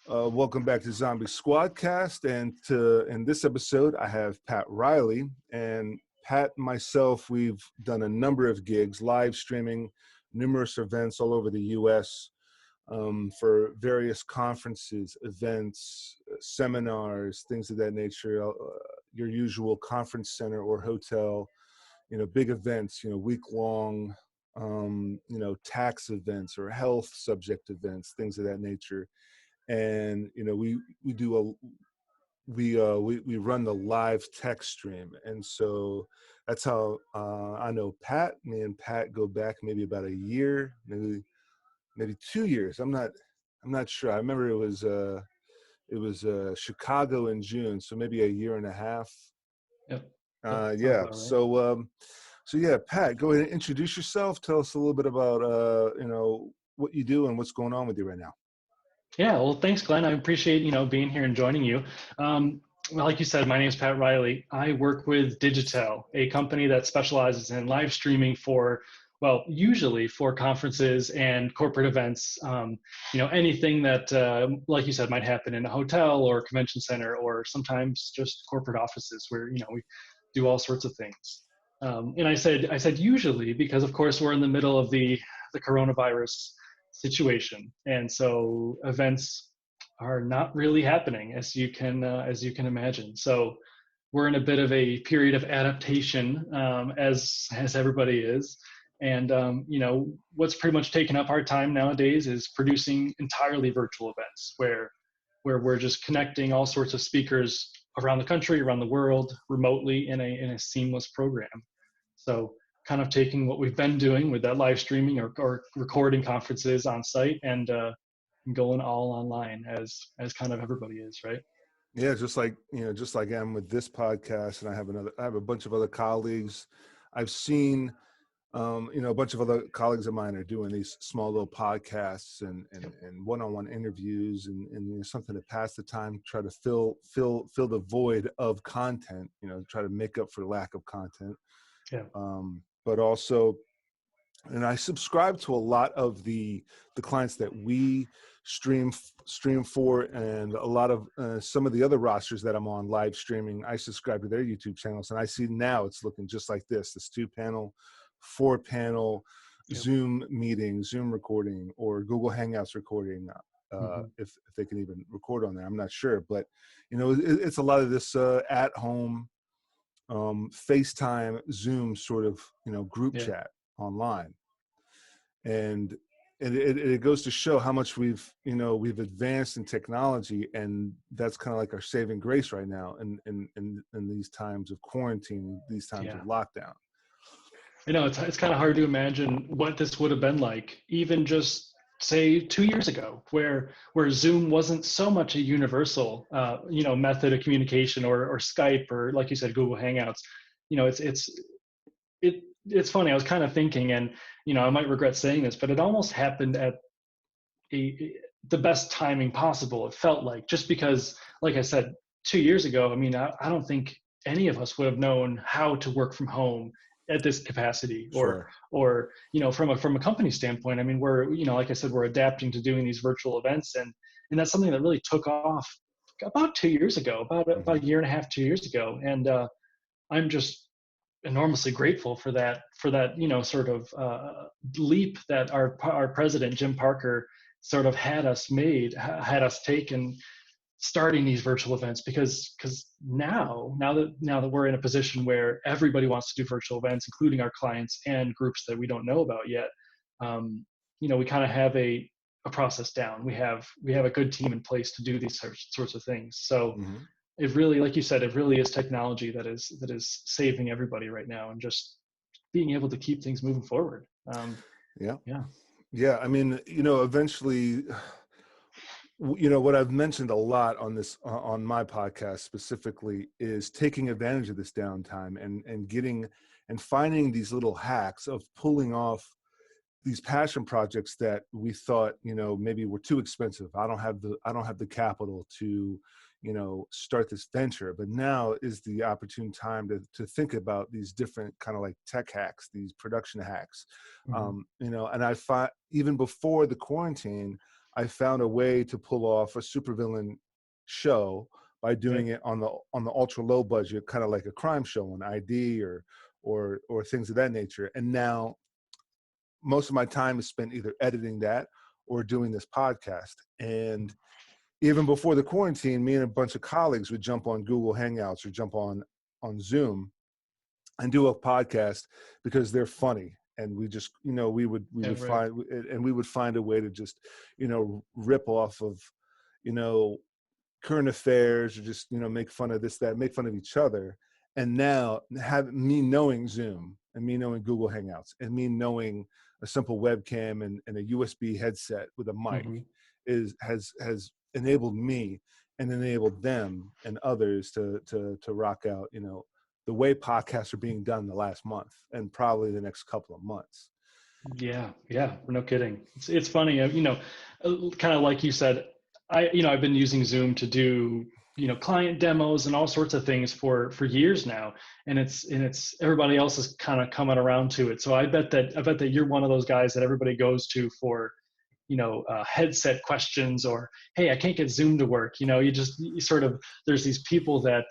Welcome back to Zombie SquadCAST, and in this episode, I have Pat Reilly. And Pat and myself, we've done a number of gigs, live streaming numerous events all over the U.S. For various conferences, events, seminars, things of that nature. Your usual conference center or hotel, big events, week-long, tax events or health subject events, things of that nature. And we run the live text stream, and so that's how I know Pat. Me and Pat go back maybe about a year, maybe 2 years. I'm not sure. I remember it was Chicago in June, so maybe a year and a half. Yep. Yeah. Right. So yeah, Pat, go ahead and introduce yourself. Tell us a little bit about what you do and what's going on with you right now. Yeah, well, thanks, Glenn. I appreciate, being here and joining you. Well, like you said, my name is Pat Reilly. I work with Digitell, a company that specializes in live streaming for, well, usually for conferences and corporate events. Anything that, like you said, might happen in a hotel or convention center, or sometimes just corporate offices where, we do all sorts of things. And I said usually because, of course, we're in the middle of the coronavirus situation, and so events are not really happening as you can imagine. So we're in a bit of a period of adaptation, as everybody is. And what's pretty much taken up our time nowadays is producing entirely virtual events where we're just connecting all sorts of speakers around the country, around the world, remotely in a seamless program. So kind of taking what we've been doing with that live streaming or recording conferences on site and going all online as kind of everybody is, right? Yeah, just like I'm with this podcast, and I have a bunch of other colleagues. I've seen, a bunch of other colleagues of mine are doing these small little podcasts and one-on-one interviews and something to pass the time, try to fill the void of content, try to make up for lack of content. Yeah. But also, and I subscribe to a lot of the clients that we stream for, and a lot of some of the other rosters that I'm on live streaming. I subscribe to their YouTube channels, and I see now it's looking just like this 2-panel, 4-panel Zoom meeting, Zoom recording, or Google Hangouts recording. If they can even record on there, I'm not sure, but it's a lot of this at home FaceTime, Zoom sort of group chat online, and it goes to show how much we've advanced in technology, and that's kind of like our saving grace right now in these times of quarantine, these times of lockdown. It's kind of hard to imagine what this would have been like even just say 2 years ago, where Zoom wasn't so much a universal method of communication, or Skype, or like you said, Google Hangouts. It's funny. I was kind of thinking, and I might regret saying this, but it almost happened at the best timing possible. It felt like, just because, like I said, 2 years ago, I don't think any of us would have known how to work from home at this capacity, Sure. or from a company standpoint. We're like I said, we're adapting to doing these virtual events, and that's something that really took off about 2 years ago, about a year and a half, 2 years ago. And I'm just enormously grateful for that sort of leap that our president, Jim Parker, sort of had us take, and starting these virtual events, because now that we're in a position where everybody wants to do virtual events, including our clients and groups that we don't know about yet, we kind of have a process down. We have a good team in place to do these sorts of things. So it really, like you said, it really is technology that is saving everybody right now, and just being able to keep things moving forward. Eventually, what I've mentioned a lot on this, on my podcast specifically, is taking advantage of this downtime and getting and finding these little hacks of pulling off these passion projects that we thought, maybe were too expensive. I don't have the capital to, start this venture. But now is the opportune time to think about these different kind of like tech hacks, these production hacks. And I find even before the quarantine, I found a way to pull off a supervillain show by doing Right. it on the ultra low budget, kind of like a crime show on ID or things of that nature. And now most of my time is spent either editing that or doing this podcast. And even before the quarantine, me and a bunch of colleagues would jump on Google Hangouts or jump on Zoom and do a podcast because they're funny. And we just, we Yeah, would right. find, and we would find a way to just, rip off of, you know, current affairs, or just, make fun of this, that, make fun of each other. And now have me knowing Zoom and me knowing Google Hangouts and me knowing a simple webcam and a USB headset with a mic Hmm. has enabled me and enabled them and others to rock out, the way podcasts are being done the last month and probably the next couple of months. Yeah, yeah, no kidding. It's funny, kind of like you said, I've been using Zoom to do, client demos and all sorts of things for years now, and it's everybody else is kind of coming around to it. So I bet that you're one of those guys that everybody goes to for, headset questions, or hey, I can't get Zoom to work. You sort of, there's these people that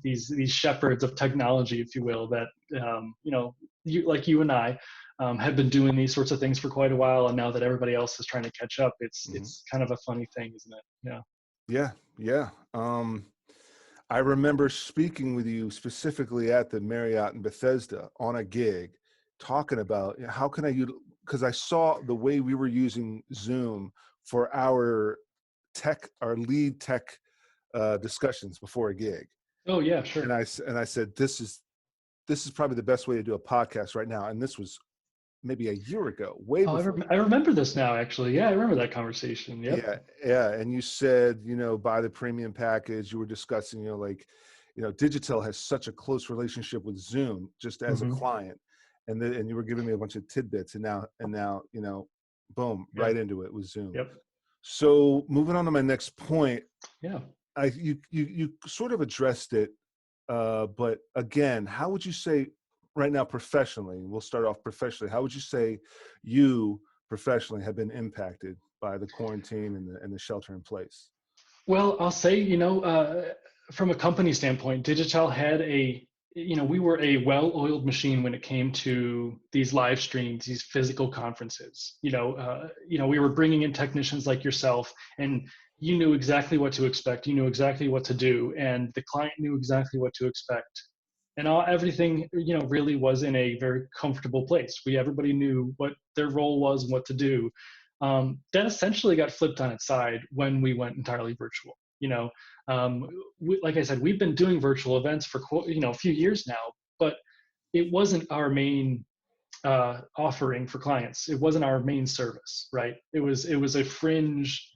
these shepherds of technology, if you will, that you and I have been doing these sorts of things for quite a while, and now that everybody else is trying to catch up, it's kind of a funny thing, isn't it? Yeah. Yeah. I remember speaking with you specifically at the Marriott in Bethesda on a gig, talking about how can I because I saw the way we were using Zoom for our lead tech discussions before a gig, Oh yeah, and sure. I said this is probably the best way to do a podcast right now, and this was maybe a year ago, way Oh, before. I remember this now, actually. Yeah, I remember that conversation. Yep. Yeah, yeah. And you said, buy the premium package. You were discussing, Digitell has such a close relationship with Zoom just as a Hmm. client. And you were giving me a bunch of tidbits, and now, boom, Yeah. right into it with Zoom. Yep. So moving on to my next point, Yeah. you sort of addressed it, but again, how would you say right now professionally? We'll start off professionally. How would you say you professionally have been impacted by the quarantine and the shelter in place? Well, I'll say, from a company standpoint, Digital had we were a well-oiled machine when it came to these live streams, these physical conferences. We were bringing in technicians like yourself, and you knew exactly what to expect. You knew exactly what to do, and the client knew exactly what to expect. And everything, really was in a very comfortable place. Everybody knew what their role was and what to do. That essentially got flipped on its side when we went entirely virtual. Like I said, we've been doing virtual events for a few years now, but it wasn't our main offering for clients. It wasn't our main service, right? It was a fringe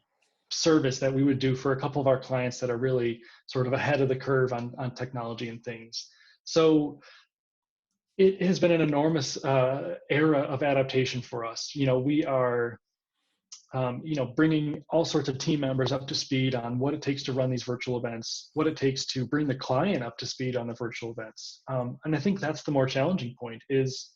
service that we would do for a couple of our clients that are really sort of ahead of the curve on technology and things. So it has been an enormous era of adaptation for us. We are bringing all sorts of team members up to speed on what it takes to run these virtual events, what it takes to bring the client up to speed on the virtual events. And I think that's the more challenging point is,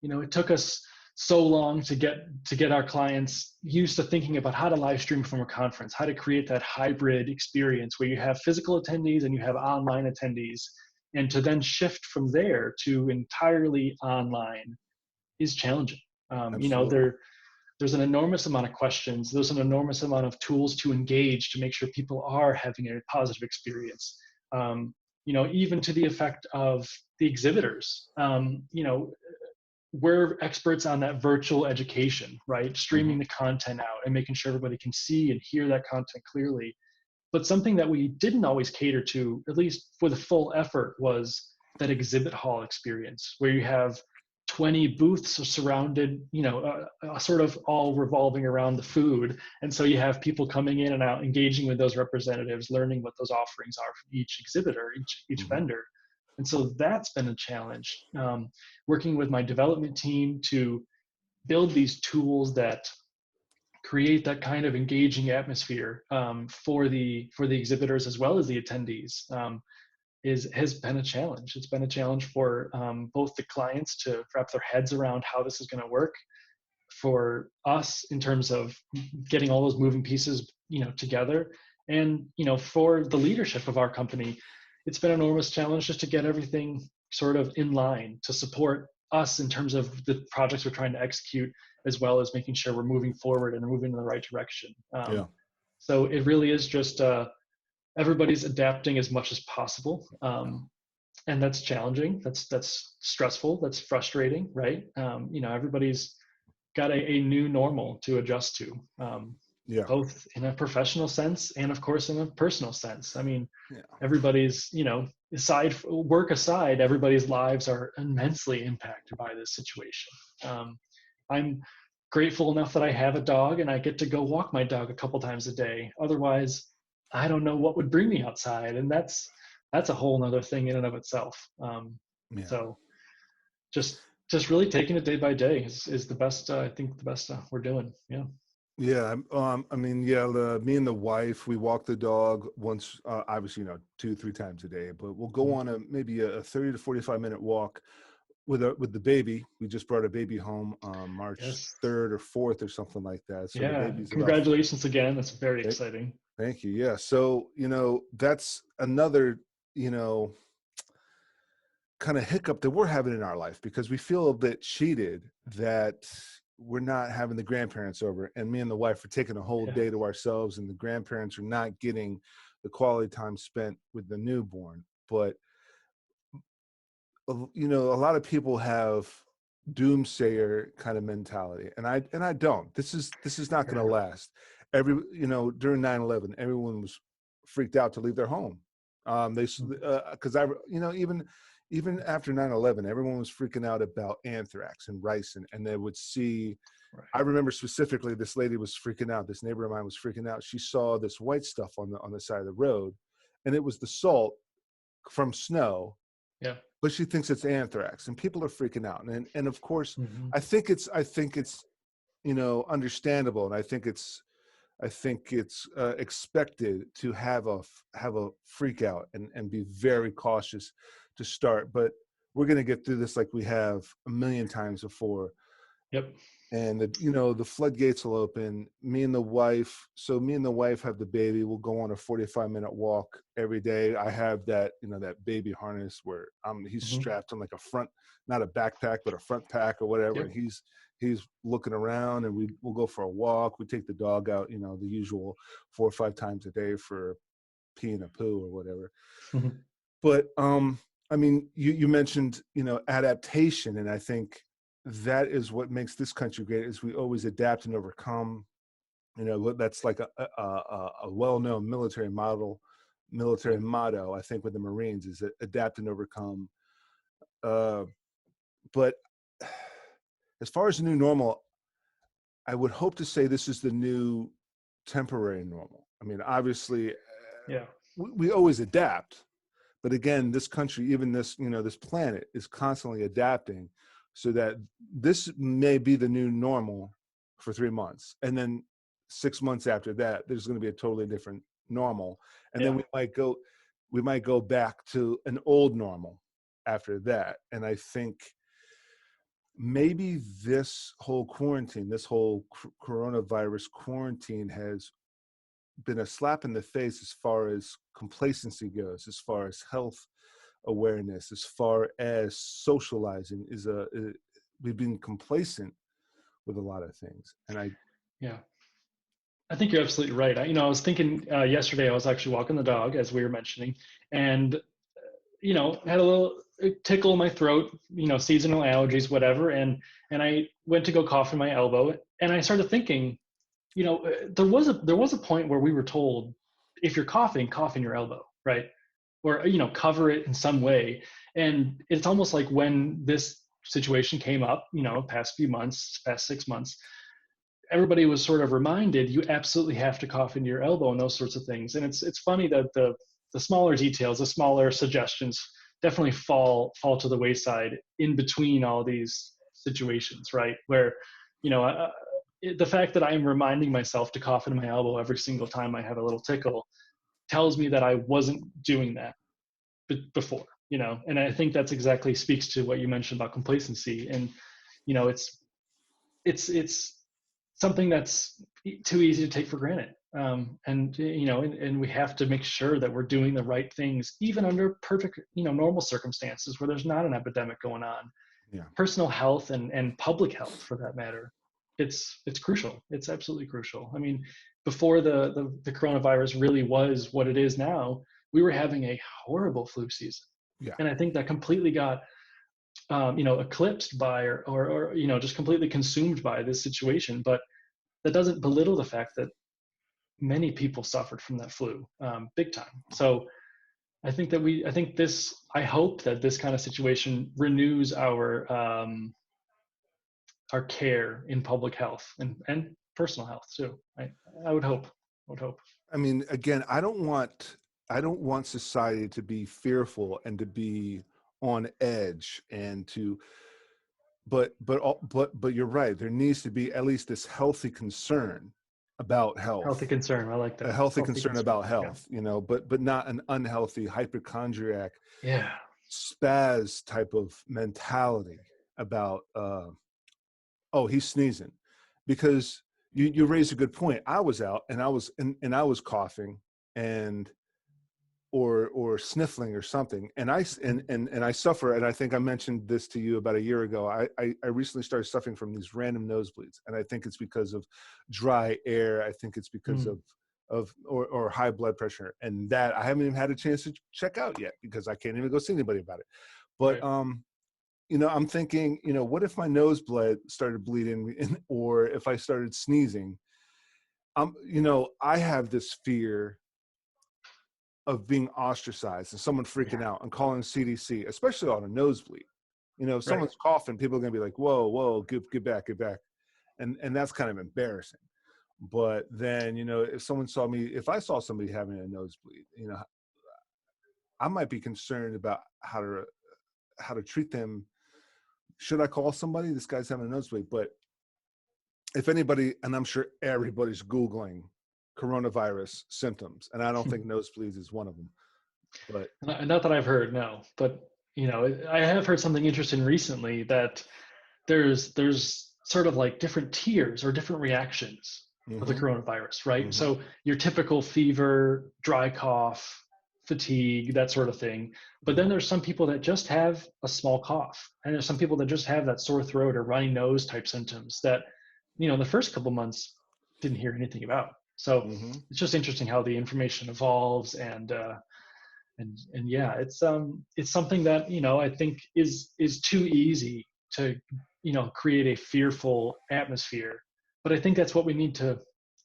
it took us so long to get our clients used to thinking about how to live stream from a conference, how to create that hybrid experience where you have physical attendees and you have online attendees. And to then shift from there to entirely online is challenging. Absolutely. There's an enormous amount of questions. There's an enormous amount of tools to engage to make sure people are having a positive experience. Even to the effect of the exhibitors. We're experts on that virtual education, right? Streaming Hmm. the content out and making sure everybody can see and hear that content clearly. But something that we didn't always cater to, at least for the full effort, was that exhibit hall experience where you have 20 booths surrounded, sort of all revolving around the food. And so you have people coming in and out, engaging with those representatives, learning what those offerings are from each exhibitor, each Hmm. vendor. And so that's been a challenge. Working with my development team to build these tools that create that kind of engaging atmosphere for the exhibitors as well as the attendees has been a challenge. It's been a challenge for both the clients to wrap their heads around how this is going to work, for us in terms of getting all those moving pieces, together. And, for the leadership of our company, it's been an enormous challenge just to get everything sort of in line to support us in terms of the projects we're trying to execute, as well as making sure we're moving forward and moving in the right direction. Yeah. So it really is just everybody's adapting as much as possible. And that's challenging. That's stressful. That's frustrating, right? Everybody's got a new normal to adjust to, Yeah. both in a professional sense and, of course, in a personal sense. I mean, Yeah. everybody's, work aside, everybody's lives are immensely impacted by this situation. I'm grateful enough that I have a dog and I get to go walk my dog a couple times a day. Otherwise, I don't know what would bring me outside, and that's a whole nother thing in and of itself. Yeah. So just really taking it day by day is the best. I think the best we're doing. Yeah. Yeah, I mean, yeah, me and the wife, we walk the dog once, obviously, 2, 3 times a day, but we'll go Mhm. on maybe a 30 to 45-minute walk with the baby. We just brought a baby home, March Yes. 3rd or 4th or something like that. So the Yeah. baby's about, Congratulations again. That's very thank, exciting. thank you. Yeah. So, that's another, you know, kind of hiccup that we're having in our life, because we feel a bit cheated that we're not having the grandparents over, and me and the wife are taking a whole Yeah. day to ourselves, and the grandparents are not getting the quality time spent with the newborn. But a lot of people have doomsayer kind of mentality, and I don't. This is not going to Yeah. last. During 9/11, everyone was freaked out to leave their home. Because even after 9/11, everyone was freaking out about anthrax and ricin, and they would see. I Right. remember specifically, this lady was freaking out. This neighbor of mine was freaking out. She saw this white stuff on the side of the road, and it was the salt from snow, Yeah. but she thinks it's anthrax, and people are freaking out. And of course, Hmm. I think it's understandable, and I think it's expected to have a freak out and be very cautious to start. But we're going to get through this like we have a million times before. Yep. And the floodgates will open. Me and the wife have the baby. We'll go on a 45-minute walk every day. I have that baby harness where he's Hmm. strapped on like a front, not a backpack, but a front pack or whatever. Yep. And he's looking around, and we'll go for a walk. We take the dog out, the usual 4 or 5 times a day for pee and a poo or whatever. Hmm. But I mean, you mentioned adaptation, and I think that is what makes this country great. Is we always adapt and overcome. That's like a well-known military motto. I think with the Marines is adapt and overcome. Uh, but as far as the new normal, I would hope to say this is the new temporary normal. I mean, obviously, Yeah. we always adapt. But again, this country, even this planet is constantly adapting, so that this may be the new normal for 3 months. And then 6 months after that, there's going to be a totally different normal. And then Yeah. we might go back to an old normal after that. And I think maybe this whole quarantine, this whole coronavirus quarantine has been a slap in the face as far as complacency goes, as far as health awareness, as far as socializing we've been complacent with a lot of things. And Yeah. I think you're absolutely right. I was thinking yesterday, I was actually walking the dog, as we were mentioning, and had a little tickle in my throat, seasonal allergies, whatever. And I went to go cough in my elbow, and I started thinking, there was a point where we were told, if you're coughing, cough in your elbow, right? Or, cover it in some way. And it's almost like when this situation came up, past few months, past 6 months, everybody was sort of reminded, you absolutely have to cough into your elbow and those sorts of things. And it's funny that the smaller details, the smaller suggestions definitely fall to the wayside in between all these situations, right? Where, the fact that I'm reminding myself to cough into my elbow every single time I have a little tickle tells me that I wasn't doing that before, and I think that's exactly speaks to what you mentioned about complacency. And, it's it's something that's too easy to take for granted. And and we have to make sure that we're doing the right things, even under perfect, normal circumstances where there's not an epidemic going on. Yeah. Personal health and public health, for that matter, it's crucial. It's absolutely crucial. I mean, before the coronavirus really was what it is now, we were having a horrible flu season, Yeah. and I think that completely got eclipsed by or just completely consumed by this situation. But that doesn't belittle the fact that many people suffered from that flu, big time. So I hope that this kind of situation renews our care in public health and personal health too. I would hope. I mean, again, I don't want society to be fearful and to be on edge and to, but you're right. There needs to be at least this healthy concern about Healthy health, concern. I like a that. healthy Healthy concern concern. about Yeah. health, but not an unhealthy hypochondriac Yeah. spaz type of mentality about, oh, he's sneezing, because you raised a good point. I was out and I was coughing and or sniffling or something, and I suffer, and I think I mentioned this to you about a year ago. I recently started suffering from these random nosebleeds, and I think it's because of dry air. I think it's because Mm, or high blood pressure, and that I haven't even had a chance to check out yet because I can't even go see anybody about it. But right. I'm thinking, what if my nose started bleeding, or if I started sneezing? I have this fear of being ostracized and someone freaking Yeah. out and calling CDC, especially on a nosebleed. If Right. someone's coughing, people are gonna be like, "Whoa, whoa, get back, get back," and that's kind of embarrassing. But then, if I saw somebody having a nosebleed, I might be concerned about how to treat them. Should I call somebody? This guy's having a nosebleed. But if anybody, and I'm sure everybody's Googling coronavirus symptoms, and I don't think nosebleeds is one of them. But Not that I've heard, no. But I have heard something interesting recently, that there's sort of like different tiers or different reactions of the mm-hmm, coronavirus, right? mm-hmm, So your typical fever, dry cough, fatigue, that sort of thing. But then mm-hmm. there's some people that just have a small cough, and there's some people that just have that sore throat or runny nose type symptoms that, the first couple months didn't hear anything about. So Mm-hmm. it's just interesting how the information evolves, and yeah, it's something that I think is too easy to create a fearful atmosphere. But I think that's what we need to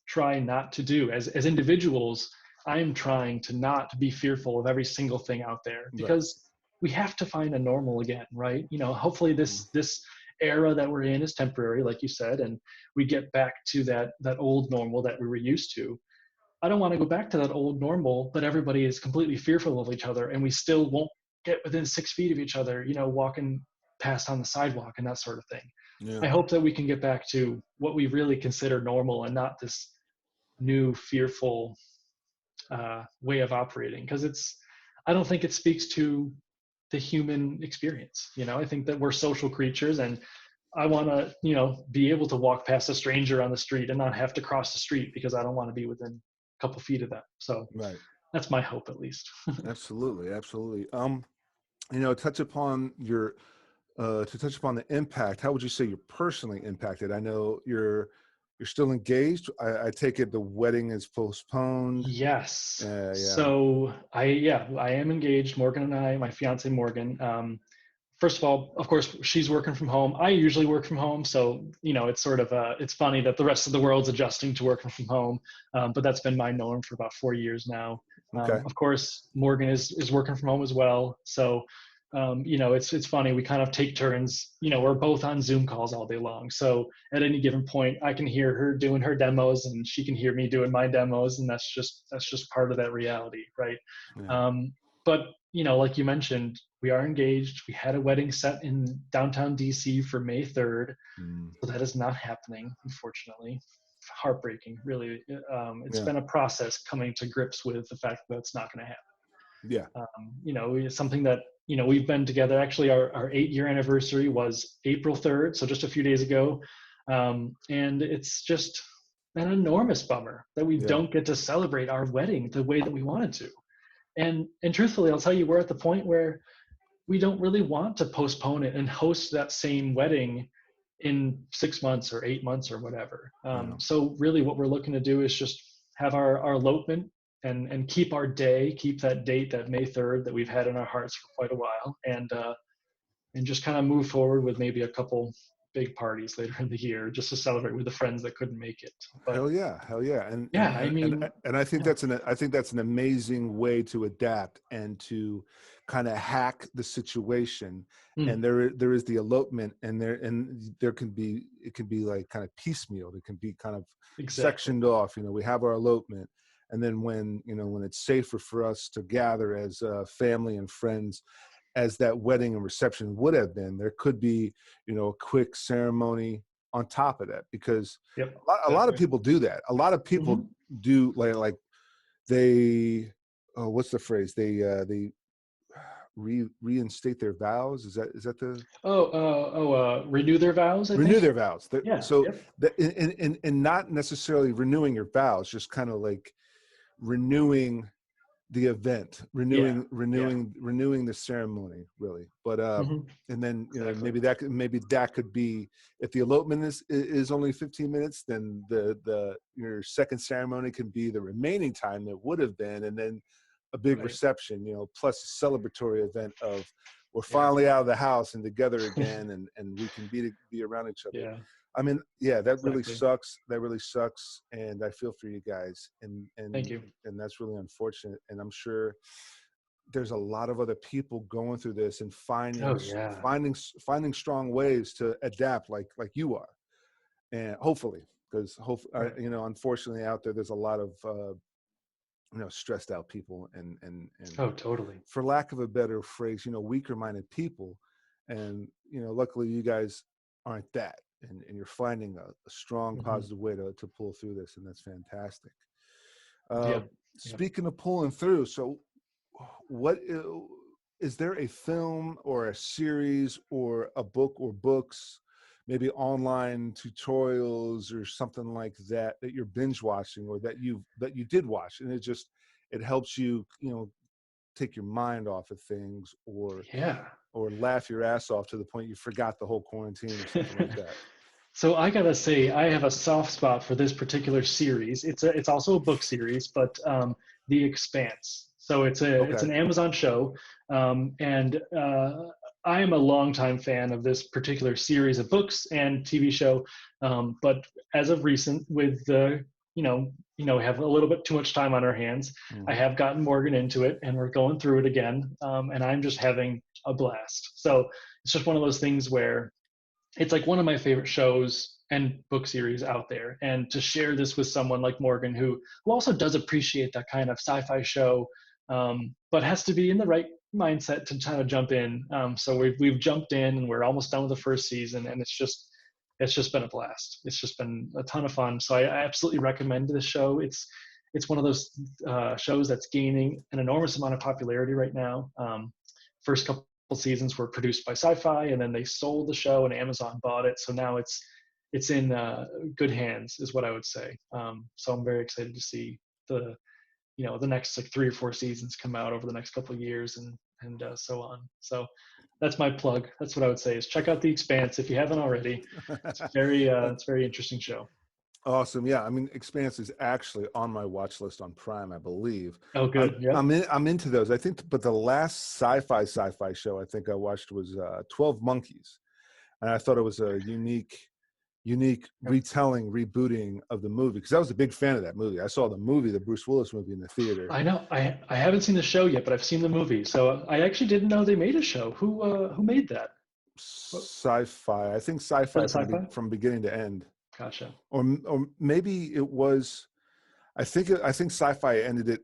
try not to do as individuals. I'm trying to not be fearful of every single thing out there, Right. because we have to find a normal again, right? Hopefully Mm-hmm. this era that we're in is temporary, like you said, and we get back to that old normal that we were used to. I don't want to go back to that old normal, but everybody is completely fearful of each other, and we still won't get within 6 feet of each other, walking past on the sidewalk and that sort of thing. Yeah. I hope that we can get back to what we really consider normal, and not this new fearful way of operating, because I don't think it speaks to the human experience. I think that we're social creatures, and I want to, be able to walk past a stranger on the street and not have to cross the street because I don't want to be within a couple feet of them. So Right. that's my hope, at least. Absolutely. Absolutely. Touch upon your to touch upon the impact. How would you say you're personally impacted? I know you're still engaged. I take it the wedding is postponed. Yes. Yeah. So I am engaged. Morgan and I, my fiance Morgan. First of all, of course, she's working from home. I usually work from home, so it's sort of it's funny that the rest of the world's adjusting to working from home. But that's been my norm for about 4 years now. Okay. Of course, Morgan is working from home as well. So it's funny. We kind of take turns. We're both on Zoom calls all day long. So at any given point, I can hear her doing her demos, and she can hear me doing my demos, and that's just part of that reality, right? Yeah. But like you mentioned, we are engaged. We had a wedding set in downtown DC for May 3rd. Mm. So that is not happening, unfortunately. Heartbreaking, really. It's Yeah. been a process coming to grips with the fact that it's not going to happen. Yeah. It's something that, we've been together. Actually, our 8-year anniversary was April 3rd. So just a few days ago. And it's just an enormous bummer that we Yeah. don't get to celebrate our wedding the way that we wanted to. And truthfully, I'll tell you, we're at the point where we don't really want to postpone it and host that same wedding in 6 months or 8 months or whatever. Yeah. So really what we're looking to do is just have our elopement and keep our day, keep that date, that May 3rd that we've had in our hearts for quite a while, and just kind of move forward with maybe a couple big parties later in the year just to celebrate with the friends that couldn't make it. But Hell yeah, yeah, I mean, and I think yeah. that's an amazing way to adapt and to kind of hack the situation. And Mm, there is the elopement, and there can be, it can be like kind of piecemeal. It can be kind of exactly. sectioned off. You know, we have our elopement, and then when it's safer for us to gather as family and friends, as that wedding and reception would have been, there could be, a quick ceremony on top of that, because Yep, a lot of exactly. people do that. A lot of people Hmm. do like they, oh, what's the phrase? They reinstate their vows. Is that the Renew their vows, I renew think. their vows? Yeah, So yep, that, and not necessarily renewing your vows, just kind of like renewing the event, yeah, yeah. renewing the ceremony, really. But Hmm. and then Exactly. maybe that could be, if the elopement is only 15 minutes, then the your second ceremony can be the remaining time that would have been, and then a big Right. reception, plus a celebratory event of, we're Yeah. finally out of the house and together again, and we can be around each other. Yeah. I mean, yeah, that really Exactly. sucks. That really sucks, and I feel for you guys, and Thank and you. and that's really unfortunate. And I'm sure there's a lot of other people going through this and Oh yeah. finding strong ways to adapt, like you are, and hopefully, because Right. unfortunately, out there's a lot of stressed out people, and Oh, totally. for lack of a better phrase, weaker minded people. And, luckily you guys aren't that. And you're finding a strong, Hmm. positive way to pull through this. And that's fantastic. Uh, Yep. Yep. Speaking of pulling through, so what is there a film or a series or a book or books, maybe online tutorials or something like that you're binge watching, or that you did watch, and it helps you, take your mind off of things, Yeah. or laugh your ass off to the point you forgot the whole quarantine or something like that? So I gotta say, I have a soft spot for this particular series. It's also a book series, but The Expanse. So it's Okay. an Amazon show, and I am a longtime fan of this particular series of books and TV show. But as of recent, with the we have a little bit too much time on our hands. I Hmm. have gotten Morgan into it, and we're going through it again, and I'm just having a blast. So it's just one of those things where it's like one of my favorite shows and book series out there, and to share this with someone like Morgan, who also does appreciate that kind of sci-fi show, but has to be in the right mindset to try to jump in. So we've jumped in, and we're almost done with the first season, and it's just been a blast. It's just been a ton of fun. So I absolutely recommend this show. It's one of those shows that's gaining an enormous amount of popularity right now. First couple seasons were produced by Sci-Fi, and then they sold the show, and Amazon bought it. So now it's in good hands, is what I would say. So I'm very excited to see the next like 3 or 4 seasons come out over the next couple of years, and so on. So that's my plug. That's what I would say is check out The Expanse if you haven't already. It's very interesting show. Awesome. Yeah. I mean, Expanse is actually on my watch list on Prime, I believe. Oh, I'm good. Yep. I'm into those. I think, but the last sci-fi show I think I watched was 12 Monkeys. And I thought it was a unique Yep. retelling, rebooting of the movie, because I was a big fan of that movie. I saw the Bruce Willis movie, in the theater. I know. I haven't seen the show yet, but I've seen the movie. So I actually didn't know they made a show. Who made that? What, Sci-fi. I think was sci-fi it Sci-Fi? from beginning to end, Gotcha. or maybe it was. I think sci-fi ended it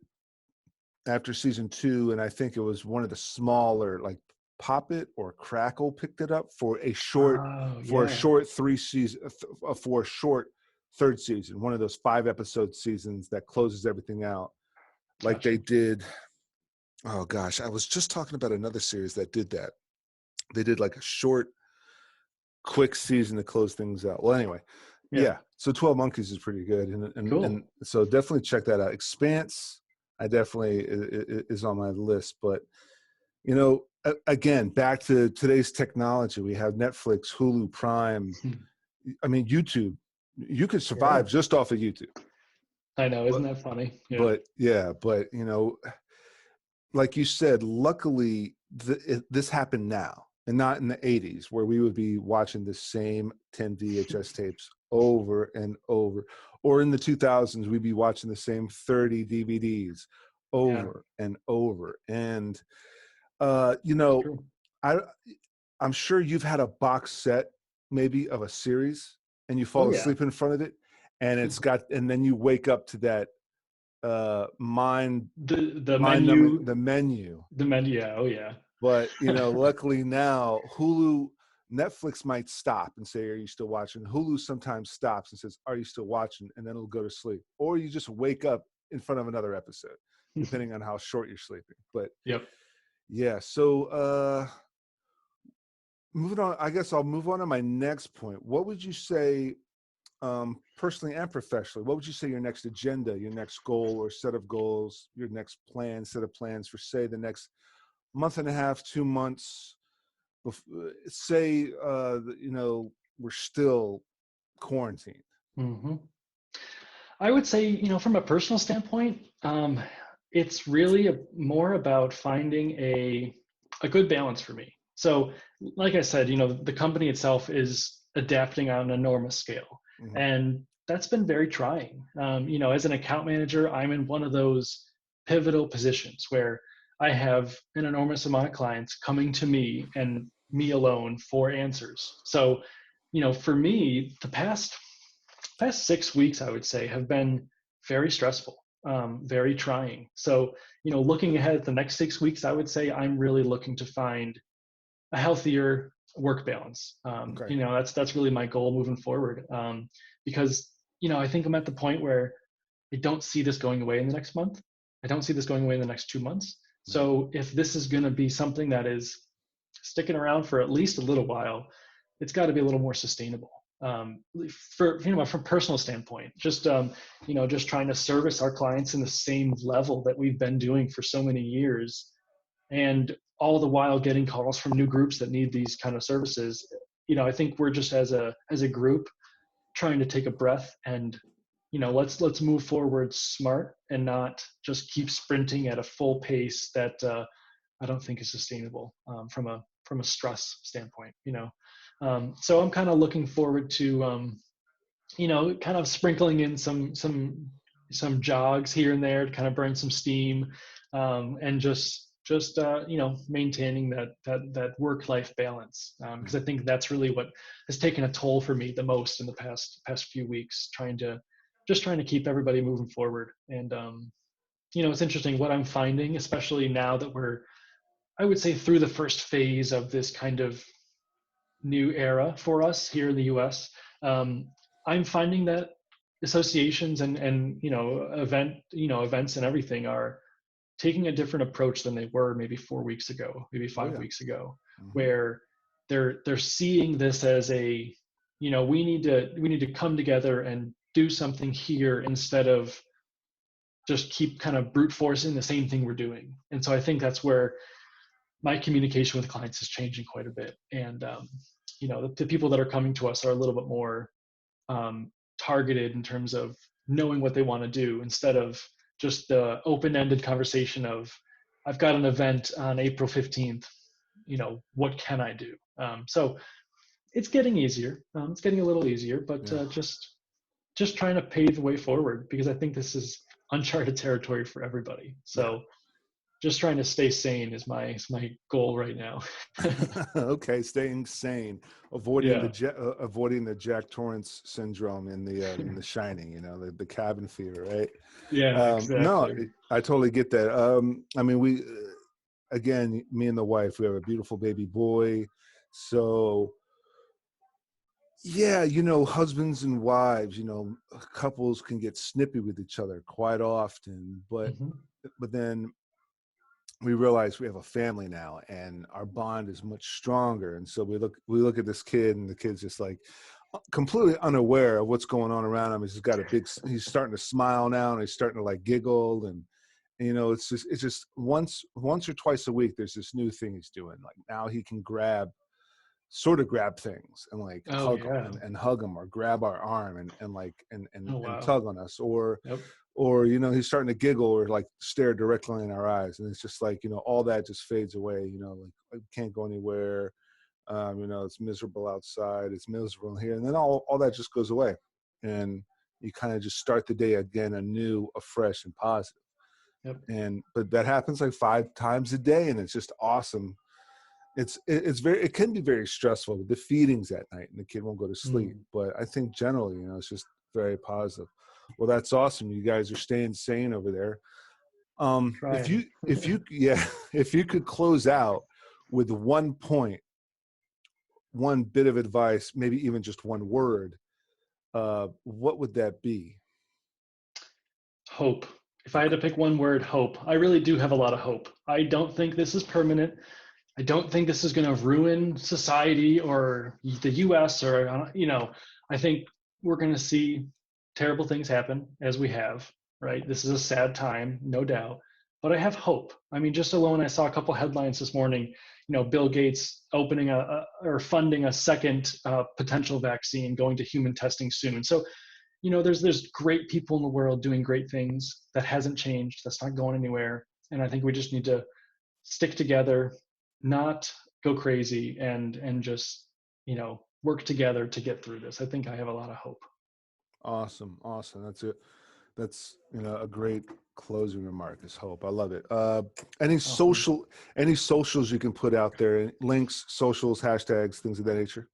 after season 2, and I think it was one of the smaller, like Poppet or Crackle, picked it up Oh for a yeah. short 3 season, for a short third season, one of those 5 episode seasons that closes everything out, like they Gotcha. did. Oh gosh, I was just talking about another series that did that. They did like a short quick season to close things out. Well, anyway, Yeah. yeah. So 12 Monkeys is pretty good, and Cool. so definitely check that out. Expanse, I definitely is on my list, but you know, again, back to today's technology, we have Netflix, Hulu, Prime. I mean, YouTube. You could Yeah. survive just off of YouTube. I know. But Isn't that funny? Yeah. but yeah, but you know, like you said, luckily this happened now and not in the 80s where we would be watching the same 10 VHS tapes over and over, or in the 2000s we'd be watching the same 30 DVDs Yeah. over and over. And you It's know, true. I I'm sure you've had a box set maybe of a series and you Oh fall yeah. asleep in front of it, and and then you wake up to that The mind numbing, menu. the menu. The menu. Yeah. Oh yeah. But you know, luckily now Hulu, Netflix might stop and say, are you still watching? Hulu sometimes stops and says, are you still watching? And then it'll go to sleep, or you just wake up in front of another episode depending on how short you're sleeping. But Yep. yeah, so moving on, I guess I'll move on to my next point. What would you say, personally and professionally, what would you say your next agenda, your next goal or set of goals, your next plan, set of plans for, say, the next month and a half, 2 months, say, you know, we're still quarantined? Hmm. I would say, from a personal standpoint, it's really more about finding a good balance for me. So, like I said, the company itself is adapting on an enormous scale, Mm-hmm. and that's been very trying. As an account manager, I'm in one of those pivotal positions where I have an enormous amount of clients coming to me and me alone for answers. So, for me, the past 6 weeks, I would say, have been very stressful, very trying. So, looking ahead at the next 6 weeks, I would say I'm really looking to find a healthier work balance. Okay. That's really my goal moving forward. Because I think I'm at the point where I don't see this going away in the next month. I don't see this going away in the next 2 months. Right. So if this is going to be something that is sticking around for at least a little while, it's got to be a little more sustainable. From a personal standpoint, just trying to service our clients in the same level that we've been doing for so many years, and all the while getting calls from new groups that need these kind of services. I think we're just as a group trying to take a breath and let's move forward smart and not just keep sprinting at a full pace that I don't think is sustainable from a stress standpoint. So I'm kind of looking forward to kind of sprinkling in some jogs here and there to kind of burn some steam, and just maintaining that work-life balance, because I think that's really what has taken a toll for me the most in the past few weeks, trying to keep everybody moving forward. And it's interesting what I'm finding, especially now that we're, I would say, through the first phase of this kind of new era for us here in the US. I'm finding that associations and events and everything are taking a different approach than they were maybe 4 weeks ago, maybe Oh 5 weeks ago, yeah. where they're seeing this as we need to come together and do something here instead of just keep kind of brute forcing the same thing we're doing. And so I think that's where my communication with clients is changing quite a bit. And the people that are coming to us are a little bit more targeted in terms of knowing what they want to do, instead of just the open-ended conversation of, I've got an event on April 15th, what can I do? So it's getting easier. It's getting a little easier, but Yeah. just trying to pave the way forward, because I think this is uncharted territory for everybody. Yeah. So just trying to stay sane is my goal right now. Okay, staying sane, avoiding Yeah. avoiding the Jack Torrance syndrome in The Shining. You know, the cabin fever, right? Yeah, No, exactly. I totally get that. I mean, we again, me and the wife, we have a beautiful baby boy, so yeah, you know, husbands and wives, you know, couples can get snippy with each other quite often, but Hmm. then we realize we have a family now, and our bond is much stronger. And so we look at this kid, and the kid's just like completely unaware of what's going on around him. He's starting to smile now, and he's starting to like giggle, and it's just once or twice a week there's this new thing he's doing. Like now he can sort of grab things and like Oh hug them yeah. and hug them, or grab our arm and like Oh and wow. tug on us, or Yep. he's starting to giggle or like stare directly in our eyes, and it's just like all that just fades away. Like can't go anywhere. It's miserable outside, it's miserable in here, and then all that just goes away, and you kind of just start the day again anew, afresh and positive. Yep. But that happens like 5 times a day, and it's just awesome. It can be very stressful with the feedings at night, and the kid won't go to sleep. Mm. But I think generally, it's just very positive. Well, that's awesome. You guys are staying sane over there. If Trying. you yeah, if you could close out with one point, one bit of advice, maybe even just one word, what would that be? Hope. If I had to pick one word, hope. I really do have a lot of hope. I don't think this is permanent. I don't think this is going to ruin society or the US or, I think we're going to see terrible things happen as we have, right? This is a sad time, no doubt, but I have hope. I mean, just alone, I saw a couple headlines this morning, Bill Gates opening or funding a second potential vaccine going to human testing soon. So, there's great people in the world doing great things. That hasn't changed. That's not going anywhere. And I think we just need to stick together, not go crazy, and just work together to get through this. I think I have a lot of hope. Awesome. That's it. That's a great closing remark, is hope. I love it. Any Awesome. socials you can put out there, links, socials, hashtags, things of that nature?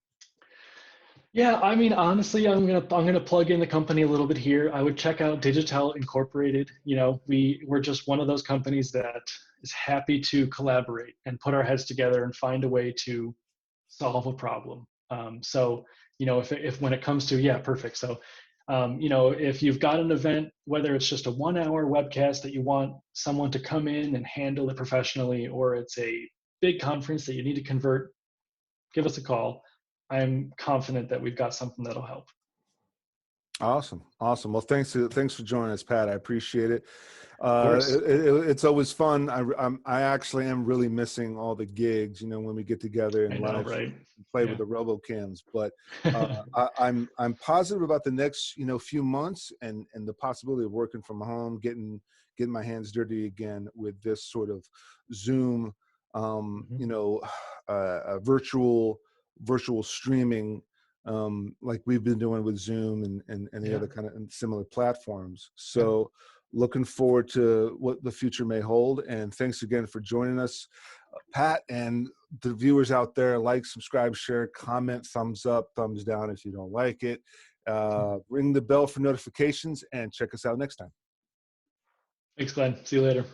Yeah, I mean, honestly, I'm gonna plug in the company a little bit here. I would check out Digitell Incorporated. We're just one of those companies that is happy to collaborate and put our heads together and find a way to solve a problem. So, if when it comes to, yeah, perfect. So, if you've got an event, whether it's just a 1 hour webcast that you want someone to come in and handle it professionally, or it's a big conference that you need to convert, give us a call. I'm confident that we've got something that'll help. Awesome. Well, thanks for joining us, Pat. I appreciate it. Of course. It's always fun. I actually am really missing all the gigs, when we get together I and know, live right? stream and play with Yeah. the RoboCams. But I'm positive about the next few months, and the possibility of working from home, getting my hands dirty again with this sort of Zoom, Mhm. virtual streaming, like we've been doing with Zoom and the Yeah. other kind of similar platforms. Yeah. So looking forward to what the future may hold. And thanks again for joining us, Pat, and the viewers out there. Like, subscribe, share, comment, thumbs up, thumbs down if you don't like it. Ring the bell for notifications, and check us out next time. Thanks, Glenn. See you later.